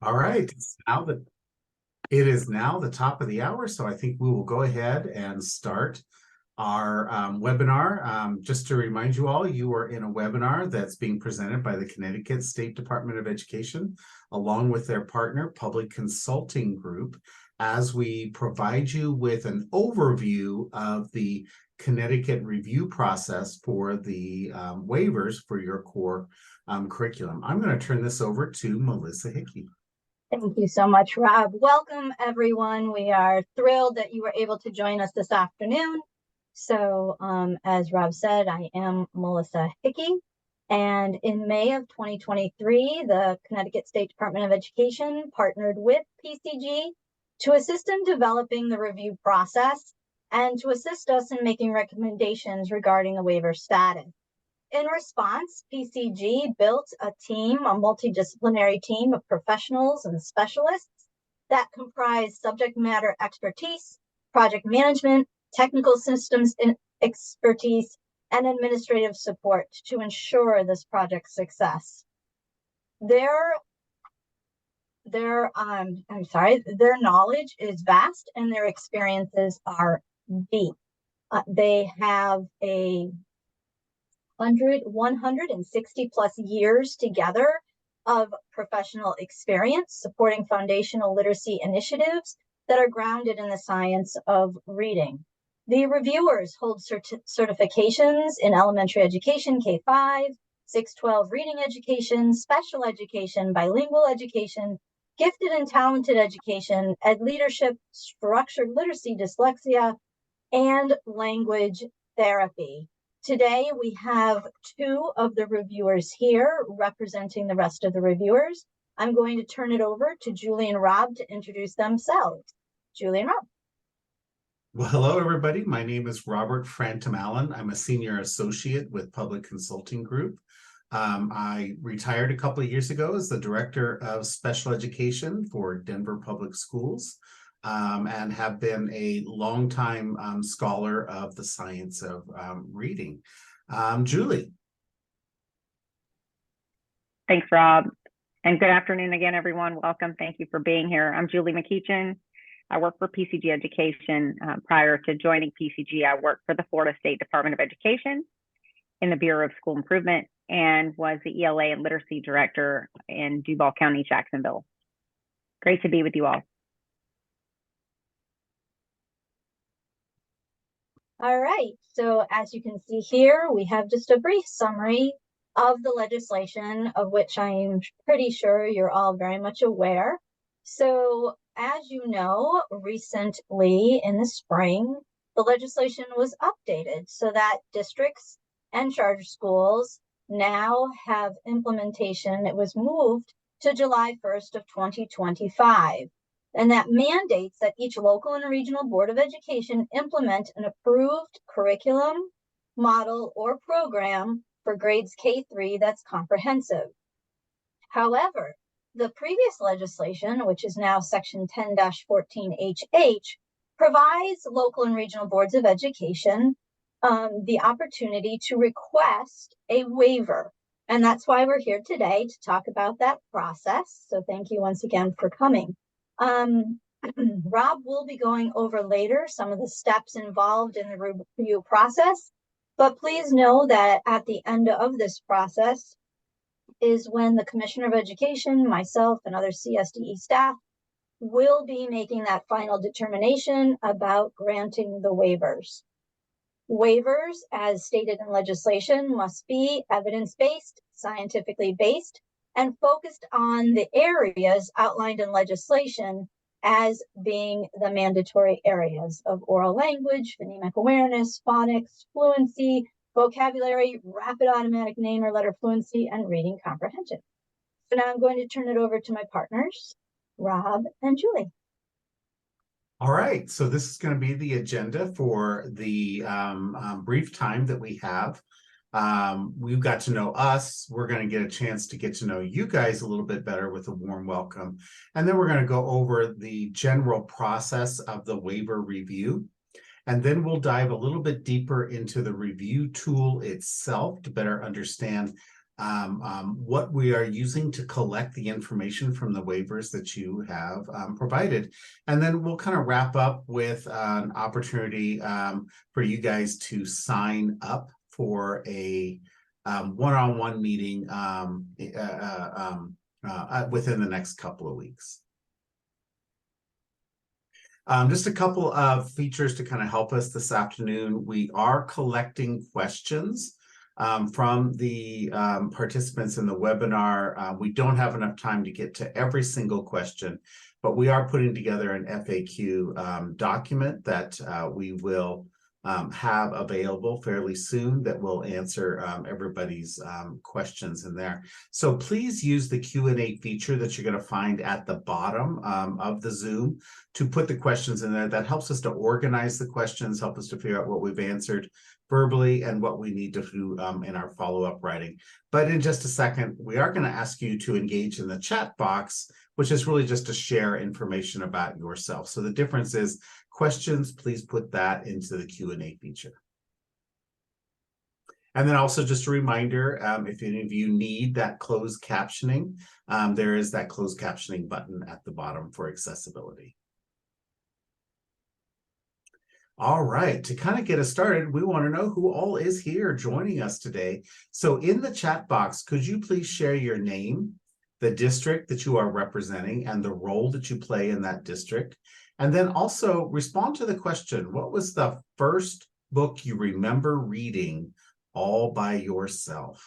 All right, it is now the top of the hour, so I think we will go ahead and start our webinar. Just to remind you all, you are in a webinar that's being presented by the Connecticut State Department of Education, along with their partner, Public Consulting Group, as we provide you with an overview of the Connecticut review process for the waivers for your core curriculum. I'm going to turn this over to Melissa Hickey. Thank you so much, Rob. Welcome, everyone. We are thrilled that you were able to join us this afternoon. So, as Rob said, I am Melissa Hickey. And in May of 2023, the Connecticut State Department of Education partnered with PCG to assist in developing the review process and to assist us in making recommendations regarding the waiver status. In response, PCG built a multidisciplinary team of professionals and specialists that comprise subject matter expertise, project management, technical systems expertise, and administrative support to ensure this project's success. Their knowledge is vast and their experiences are deep. They have 160 plus years together of professional experience supporting foundational literacy initiatives that are grounded in the science of reading. The reviewers hold certifications in elementary education, K-5, 6-12 reading education, special education, bilingual education, gifted and talented education, ed leadership, structured literacy, dyslexia, and language therapy. Today, we have two of the reviewers here representing the rest of the reviewers. I'm going to turn it over to Julie and Rob to introduce themselves. Julie and Rob. Well, hello, everybody. My name is Robert Frantum-Allen. I'm a senior associate with Public Consulting Group. I retired a couple of years ago as the director of special education for Denver Public Schools. And have been a longtime scholar of the science of reading. Julie. Thanks, Rob. And good afternoon again, everyone. Welcome. Thank you for being here. I'm Julie McEachin. I work for PCG Education. Prior to joining PCG, I worked for the Florida State Department of Education in the Bureau of School Improvement and was the ELA and Literacy Director in Duval County, Jacksonville. Great to be with you all. All right, so as you can see here, we have just a brief summary of the legislation, of which I'm pretty sure you're all very much aware. So as you know, recently in the spring, the legislation was updated so that districts and charter schools now have implementation. It was moved to July 1st of 2025. And that mandates that each local and regional board of education implement an approved curriculum, model, or program for grades K-3 that's comprehensive. However, the previous legislation, which is now Section 10-14HH, provides local and regional boards of education the opportunity to request a waiver. And that's why we're here today to talk about that process. So thank you once again for coming. Rob will be going over later some of the steps involved in the review process, but please know that at the end of this process is when the Commissioner of Education, myself, and other CSDE staff will be making that final determination about granting the waivers. Waivers, as stated in legislation, must be evidence-based, scientifically based, and focused on the areas outlined in legislation as being the mandatory areas of oral language, phonemic awareness, phonics, fluency, vocabulary, rapid automatic name or letter fluency, and reading comprehension. So now I'm going to turn it over to my partners, Rob and Julie. All right, so this is going to be the agenda for the brief time that we have. We've got to know us. We're going to get a chance to get to know you guys a little bit better with a warm welcome. And then we're going to go over the general process of the waiver review. And then we'll dive a little bit deeper into the review tool itself to better understand what we are using to collect the information from the waivers that you have provided. And then we'll kind of wrap up with an opportunity for you guys to sign up for a one-on-one meeting within the next couple of weeks. Just a couple of features to kind of help us this afternoon. We are collecting questions from the participants in the webinar. We don't have enough time to get to every single question, but we are putting together an FAQ document that we will have available fairly soon that will answer everybody's questions in there. So please use the Q&A feature that you're going to find at the bottom of the Zoom to put the questions in there. That helps us to organize the questions, help us to figure out what we've answered verbally and what we need to do in our follow-up writing. But in just a second, we are going to ask you to engage in the chat box, which is really just to share information about yourself. So the difference is questions, please put that into the Q&A feature. And then also just a reminder, if any of you need that closed captioning, there is that closed captioning button at the bottom for accessibility. All right, to kind of get us started, we want to know who all is here joining us today. So in the chat box, could you please share your name, the district that you are representing, and the role that you play in that district? And then also respond to the question, what was the first book you remember reading all by yourself?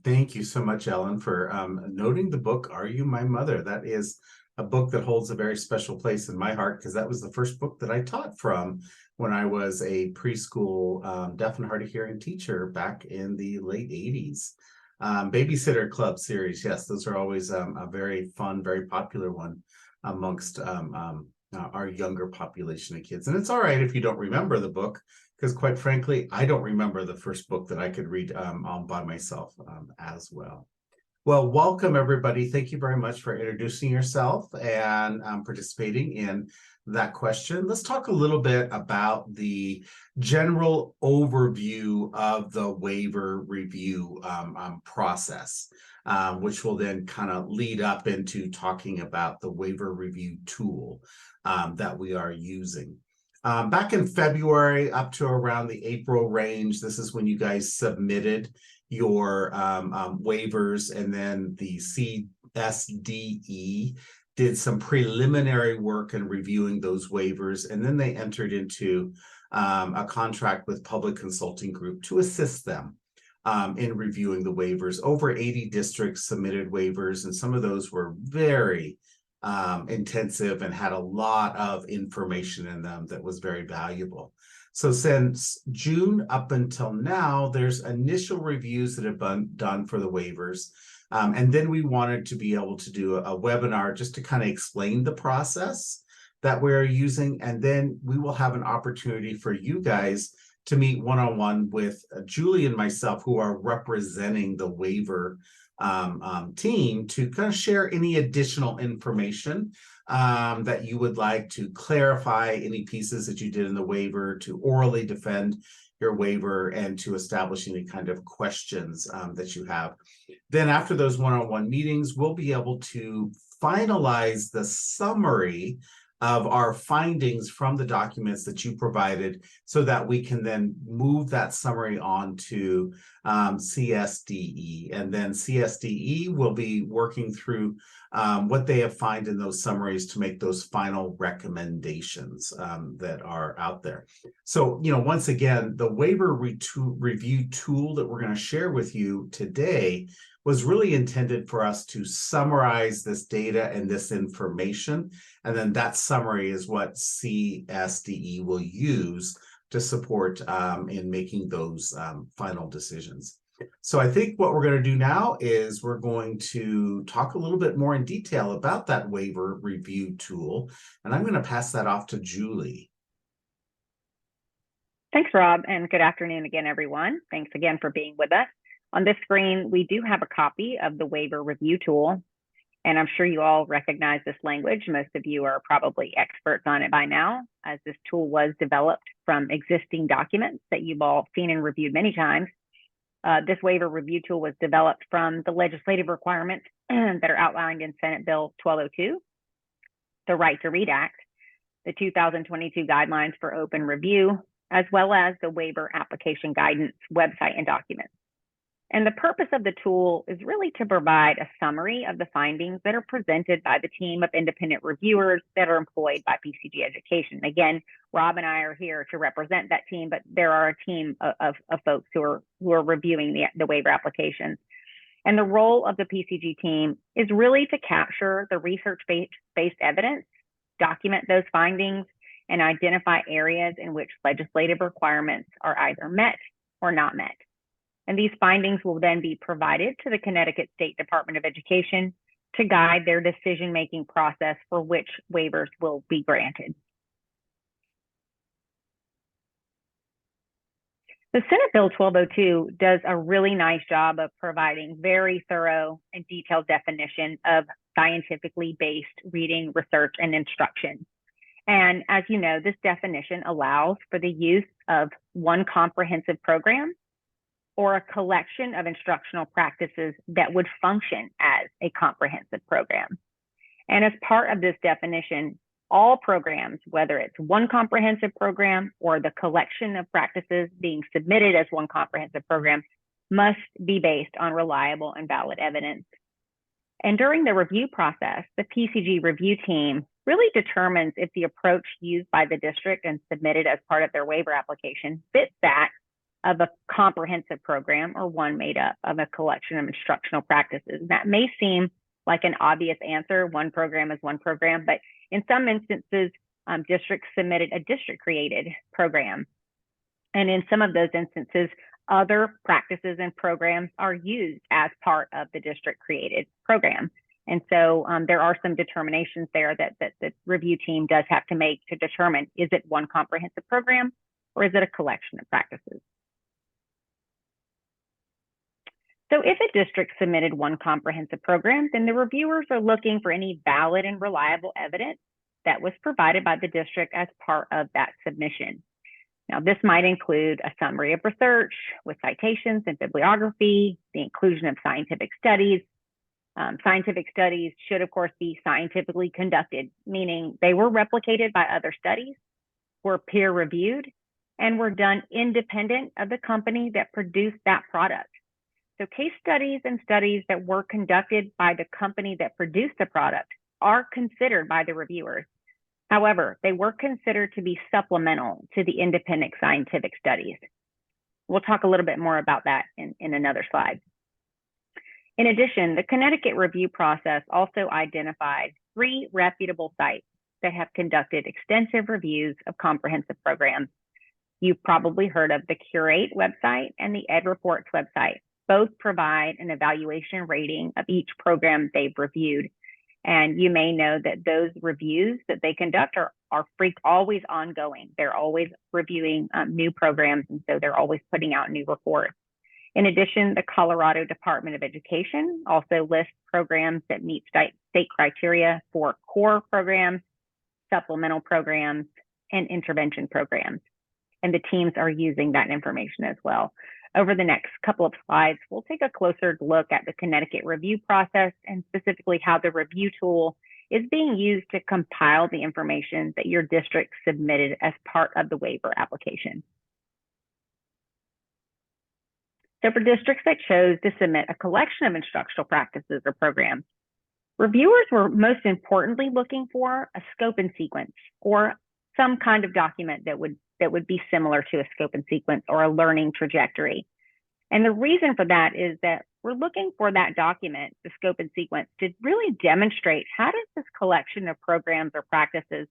Thank you so much, Ellen, for noting the book, Are You My Mother? That is a book that holds a very special place in my heart because that was the first book that I taught from when I was a preschool deaf and hard of hearing teacher back in the late 80s. Babysitter Club series, yes, those are always a very fun, very popular one amongst our younger population of kids. And it's all right if you don't remember the book, because quite frankly, I don't remember the first book that I could read by myself as well. Well, welcome everybody. Thank you very much for introducing yourself and participating in that question. Let's talk a little bit about the general overview of the waiver review process, which will then kind of lead up into talking about the waiver review tool that we are using. Back in February up to around the April range, this is when you guys submitted your waivers, and then the CSDE did some preliminary work in reviewing those waivers, and then they entered into a contract with Public Consulting Group to assist them in reviewing the waivers. Over 80 districts submitted waivers, and some of those were very intensive and had a lot of information in them that was very valuable. So since June up until now, there's initial reviews that have been done for the waivers. And then we wanted to be able to do a webinar just to kind of explain the process that we're using. And then we will have an opportunity for you guys to meet one-on-one with Julie and myself, who are representing the waiver team, to kind of share any additional information that you would like to clarify, any pieces that you did in the waiver, to orally defend your waiver, and to establish any kind of questions that you have. Then after those one-on-one meetings, we'll be able to finalize the summary of our findings from the documents that you provided, so that we can then move that summary on to CSDE. And then CSDE will be working through what they have found in those summaries to make those final recommendations that are out there. So, once again, the waiver review tool that we're going to share with you today was really intended for us to summarize this data and this information. And then that summary is what CSDE will use to support in making those final decisions. So I think what we're going to do now is we're going to talk a little bit more in detail about that waiver review tool. And I'm going to pass that off to Julie. Thanks, Rob, and good afternoon again, everyone. Thanks again for being with us. On this screen, we do have a copy of the waiver review tool, and I'm sure you all recognize this language. Most of you are probably experts on it by now, as this tool was developed from existing documents that you've all seen and reviewed many times. This waiver review tool was developed from the legislative requirements that are outlined in Senate Bill 1202, the Right to Read Act, the 2022 Guidelines for Open Review, as well as the waiver application guidance website and documents. And the purpose of the tool is really to provide a summary of the findings that are presented by the team of independent reviewers that are employed by PCG Education. Again, Rob and I are here to represent that team, but there are a team of folks who are reviewing the waiver applications. And the role of the PCG team is really to capture the research-based evidence, document those findings, and identify areas in which legislative requirements are either met or not met. And these findings will then be provided to the Connecticut State Department of Education to guide their decision-making process for which waivers will be granted. The Senate Bill 1202 does a really nice job of providing very thorough and detailed definition of scientifically based reading, research, and instruction. And as you know, this definition allows for the use of one comprehensive program or a collection of instructional practices that would function as a comprehensive program. And as part of this definition, all programs, whether it's one comprehensive program or the collection of practices being submitted as one comprehensive program, must be based on reliable and valid evidence. And during the review process, the PCG review team really determines if the approach used by the district and submitted as part of their waiver application fits that of a comprehensive program or one made up of a collection of instructional practices. That may seem like an obvious answer, one program is one program, but in some instances, districts submitted a district-created program. And in some of those instances, other practices and programs are used as part of the district-created program. And so there are some determinations there that the review team does have to make to determine, is it one comprehensive program or is it a collection of practices? So if a district submitted one comprehensive program, then the reviewers are looking for any valid and reliable evidence that was provided by the district as part of that submission. Now, this might include a summary of research with citations and bibliography, the inclusion of scientific studies. Scientific studies should, of course, be scientifically conducted, meaning they were replicated by other studies, were peer reviewed, and were done independent of the company that produced that product. So case studies and studies that were conducted by the company that produced the product are considered by the reviewers. However, they were considered to be supplemental to the independent scientific studies. We'll talk a little bit more about that in another slide. In addition, the Connecticut review process also identified 3 reputable sites that have conducted extensive reviews of comprehensive programs. You've probably heard of the Curate website and the EdReports website. Both provide an evaluation rating of each program they've reviewed. And you may know that those reviews that they conduct are always ongoing. They're always reviewing new programs, and so they're always putting out new reports. In addition, the Colorado Department of Education also lists programs that meet state criteria for core programs, supplemental programs, and intervention programs. And the teams are using that information as well. Over the next couple of slides, we'll take a closer look at the Connecticut review process and specifically how the review tool is being used to compile the information that your district submitted as part of the waiver application. So for districts that chose to submit a collection of instructional practices or programs, reviewers were most importantly looking for a scope and sequence or some kind of document that would be similar to a scope and sequence or a learning trajectory. And the reason for that is that we're looking for that document, the scope and sequence, to really demonstrate how does this collection of programs or practices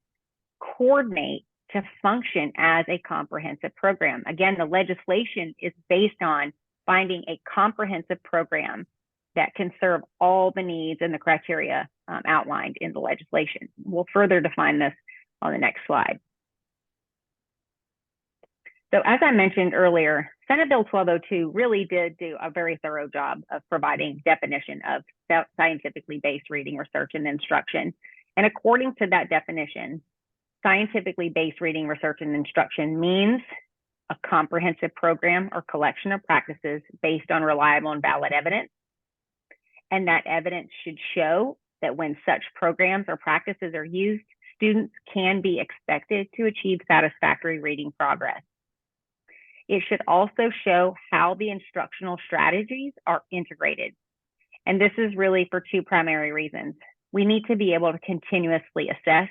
coordinate to function as a comprehensive program. Again, the legislation is based on finding a comprehensive program that can serve all the needs and the criteria outlined in the legislation. We'll further define this on the next slide. So as I mentioned earlier, Senate Bill 1202 really did do a very thorough job of providing definition of scientifically based reading, research, and instruction. And according to that definition, scientifically based reading, research, and instruction means a comprehensive program or collection of practices based on reliable and valid evidence. And that evidence should show that when such programs or practices are used, students can be expected to achieve satisfactory reading progress. It should also show how the instructional strategies are integrated. And this is really for two primary reasons. We need to be able to continuously assess,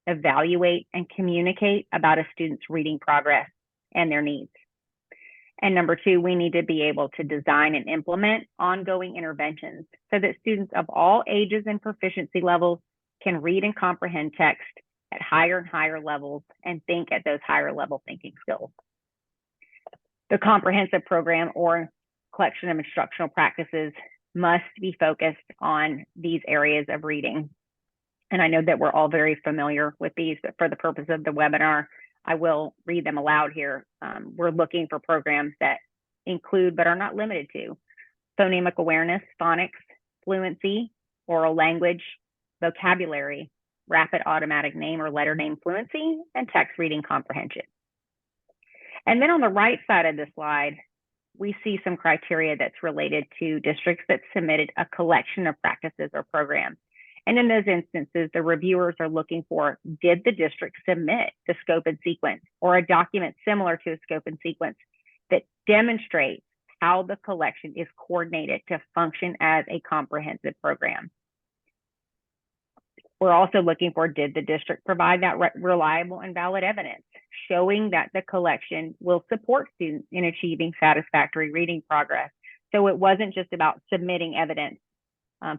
evaluate, and communicate about a student's reading progress and their needs. And number two, we need to be able to design and implement ongoing interventions so that students of all ages and proficiency levels can read and comprehend text at higher and higher levels and think at those higher level thinking skills. The comprehensive program or collection of instructional practices must be focused on these areas of reading. And I know that we're all very familiar with these, but for the purpose of the webinar, I will read them aloud here. We're looking for programs that include, but are not limited to, phonemic awareness, phonics, fluency, oral language, vocabulary, rapid automatic name or letter name fluency, and text reading comprehension. And then on the right side of the slide, we see some criteria that's related to districts that submitted a collection of practices or programs. And in those instances, the reviewers are looking for, did the district submit the scope and sequence or a document similar to a scope and sequence that demonstrates how the collection is coordinated to function as a comprehensive program? We're also looking for, did the district provide that reliable and valid evidence showing that the collection will support students in achieving satisfactory reading progress? So it wasn't just about submitting evidence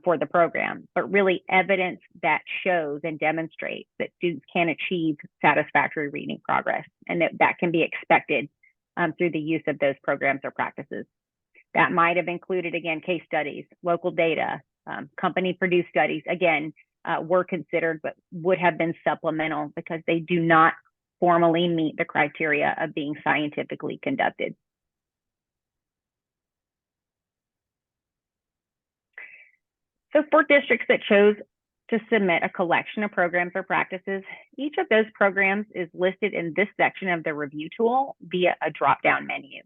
for the program, but really evidence that shows and demonstrates that students can achieve satisfactory reading progress, and that can be expected through the use of those programs or practices. That might have included, again, case studies, local data, company-produced studies, again, were considered, but would have been supplemental because they do not formally meet the criteria of being scientifically conducted. So for districts that chose to submit a collection of programs or practices, each of those programs is listed in this section of the review tool via a drop-down menu.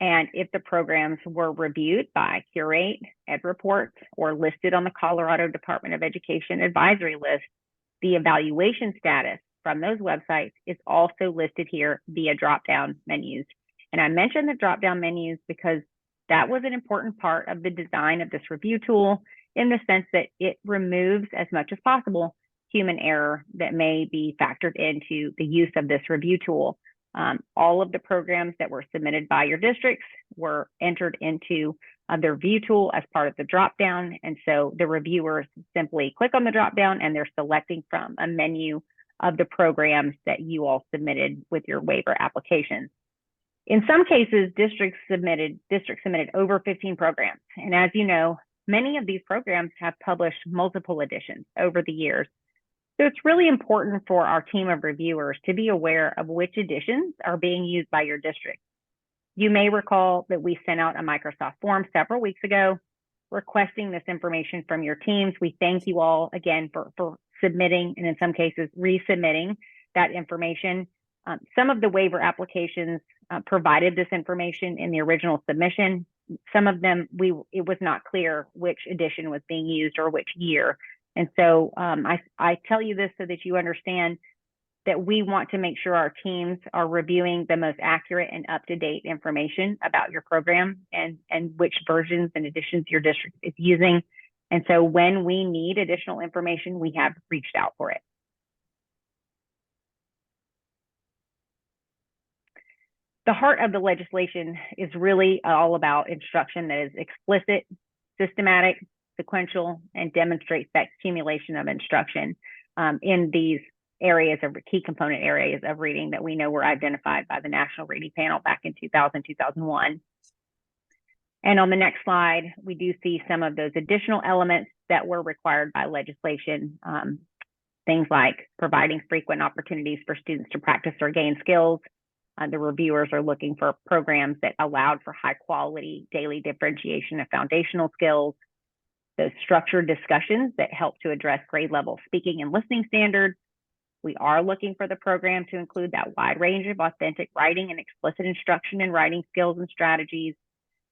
And if the programs were reviewed by Curate, EdReports, or listed on the Colorado Department of Education advisory list, the evaluation status from those websites is also listed here via drop-down menus. And I mentioned the drop-down menus because that was an important part of the design of this review tool, in the sense that it removes as much as possible human error that may be factored into the use of this review tool. All of the programs that were submitted by your districts were entered into the review tool as part of the dropdown. And so the reviewers simply click on the dropdown and they're selecting from a menu of the programs that you all submitted with your waiver applications. In some cases, districts submitted over 15 programs. And as you know, many of these programs have published multiple editions over the years. So it's really important for our team of reviewers to be aware of which editions are being used by your district. You may recall that we sent out a Microsoft form several weeks ago requesting this information from your teams. We thank you all again for submitting, and in some cases resubmitting that information. Some of the waiver applications provided this information in the original submission. Some of them, it was not clear which edition was being used or which year. And so I tell you this so that you understand that we want to make sure our teams are reviewing the most accurate and up-to-date information about your program and which versions and editions your district is using. And so when we need additional information, we have reached out for it. The heart of the legislation is really all about instruction that is explicit, systematic, sequential, and demonstrates that accumulation of instruction in these areas of key component areas of reading that we know were identified by the National Reading Panel back in 2000, 2001. And on the next slide, we do see some of those additional elements that were required by legislation. Things like providing frequent opportunities for students to practice or gain skills. The reviewers are looking for programs that allowed for high quality daily differentiation of foundational skills. Those structured discussions that help to address grade level speaking and listening standards. We are looking for the program to include that wide range of authentic writing and explicit instruction in writing skills and strategies,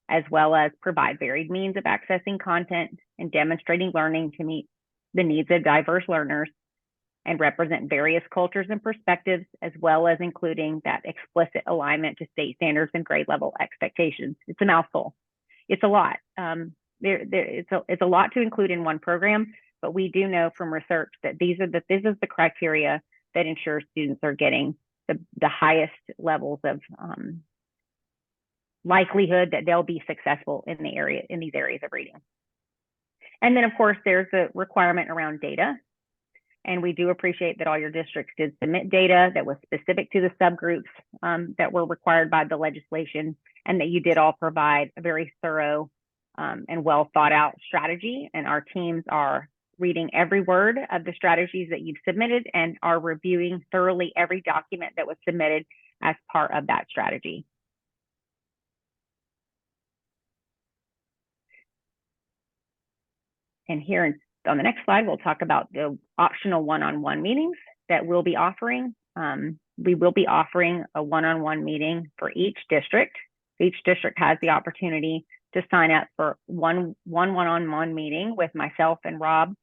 as well as provide varied means of accessing content and demonstrating learning to meet the needs of diverse learners and represent various cultures and perspectives, as well as including that explicit alignment to state standards and grade level expectations. It's a mouthful. It's a lot. It's a lot to include in one program, but we do know from research that this is the criteria that ensures students are getting the highest levels of likelihood that they'll be successful in these areas of reading. And then, of course, there's the requirement around data. And we do appreciate that all your districts did submit data that was specific to the subgroups that were required by the legislation, and that you did all provide a very thorough and well thought out strategy. And our teams are reading every word of the strategies that you've submitted and are reviewing thoroughly every document that was submitted as part of that strategy. And here on the next slide, we'll talk about the optional one-on-one meetings that we'll be offering. We will be offering a one-on-one meeting for each district. Each district has the opportunity to sign up for one one-on-one meeting with myself and Rob.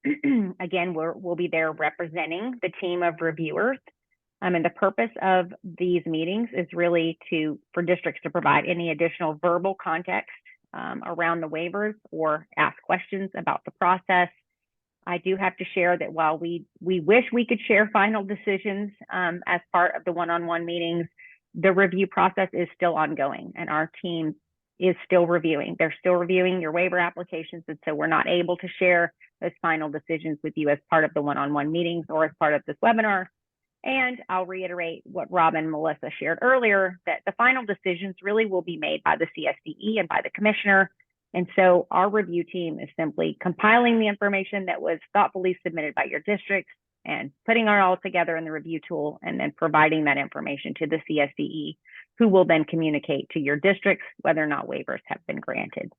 Again, we'll be there representing the team of reviewers. And the purpose of these meetings is really for districts to provide any additional verbal context around the waivers or ask questions about the process. I do have to share that while we wish we could share final decisions as part of the one-on-one meetings, the review process is still ongoing and our team is still reviewing. They're still reviewing your waiver applications, and so we're not able to share those final decisions with you as part of the one-on-one meetings or as part of this webinar. And I'll reiterate what Rob and Melissa shared earlier, that the final decisions really will be made by the CSDE and by the commissioner. And so our review team is simply compiling the information that was thoughtfully submitted by your districts and putting it all together in the review tool and then providing that information to the CSDE, who will then communicate to your districts whether or not waivers have been granted.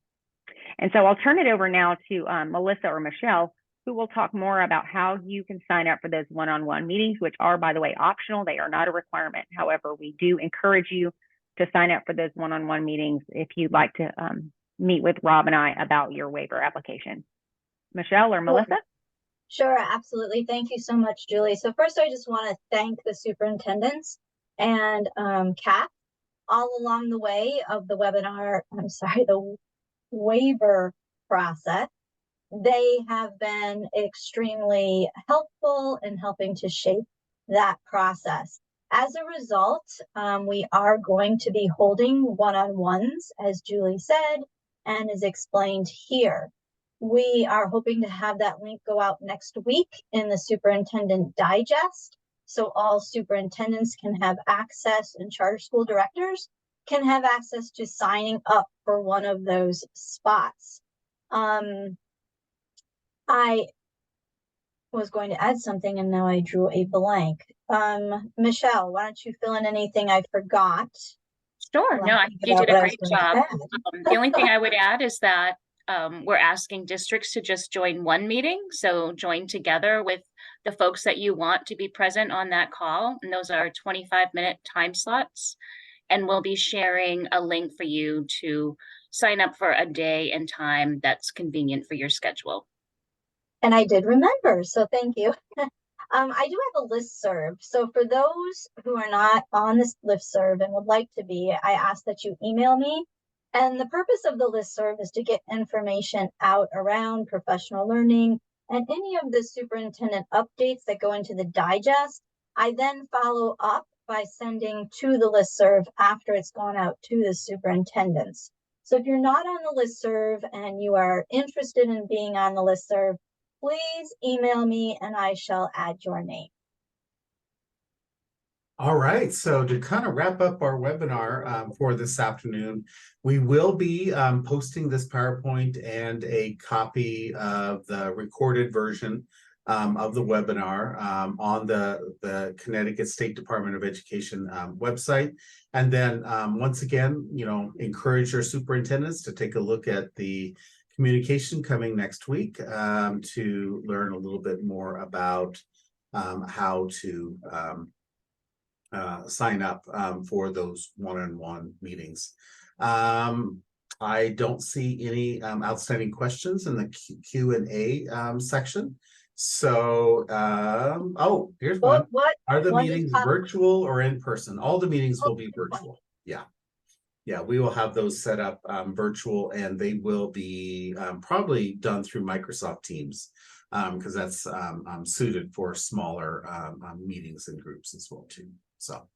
And so I'll turn it over now to Melissa or Michelle, who will talk more about how you can sign up for those one-on-one meetings, which are, by the way, optional. They are not a requirement. However, we do encourage you to sign up for those one-on-one meetings if you'd like to meet with Rob and I about your waiver application. Michelle or Melissa? Sure, absolutely. Thank you so much, Julie. So first, I just want to thank the superintendents and CAP all along the way of the webinar, the waiver process. They have been extremely helpful in helping to shape that process. As a result, we are going to be holding one-on-ones, as Julie said, and is explained here. We are hoping to have that link go out next week in the Superintendent Digest, so all superintendents can have access and charter school directors can have access to signing up for one of those spots. I was going to add something and now I drew a blank. Michelle, why don't you fill in anything I forgot? Sure. No, you did a great job. The only thing I would add is that we're asking districts to just join one meeting. So join together with the folks that you want to be present on that call. And those are 25-minute time slots. And we'll be sharing a link for you to sign up for a day and time that's convenient for your schedule. And I did remember, so thank you. I do have a listserv. So for those who are not on this listserv and would like to be, I ask that you email me. And the purpose of the listserv is to get information out around professional learning and any of the superintendent updates that go into the digest. I then follow up by sending to the listserv after it's gone out to the superintendents. So if you're not on the listserv and you are interested in being on the listserv, please email me and I shall add your name. All right, so to kind of wrap up our webinar for this afternoon, we will be posting this PowerPoint and a copy of the recorded version of the webinar on the Connecticut State Department of Education website. And then once again, encourage your superintendents to take a look at the communication coming next week to learn a little bit more about how to sign up for those one-on-one meetings. I don't see any outstanding questions in the Q&A section. So, oh, here's one. What Are the one meetings virtual or in person? All the meetings will be virtual. Yeah. Yeah, we will have those set up virtual, and they will be probably done through Microsoft Teams because that's suited for smaller meetings and groups as well too. So,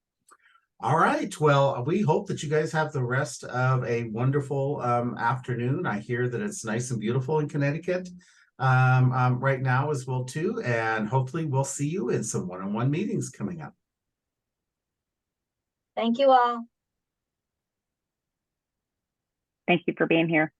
all right. Well, we hope that you guys have the rest of a wonderful afternoon. I hear that it's nice and beautiful in Connecticut right now as well too, and hopefully we'll see you in some one-on-one meetings coming up. Thank you all. Thank you for being here.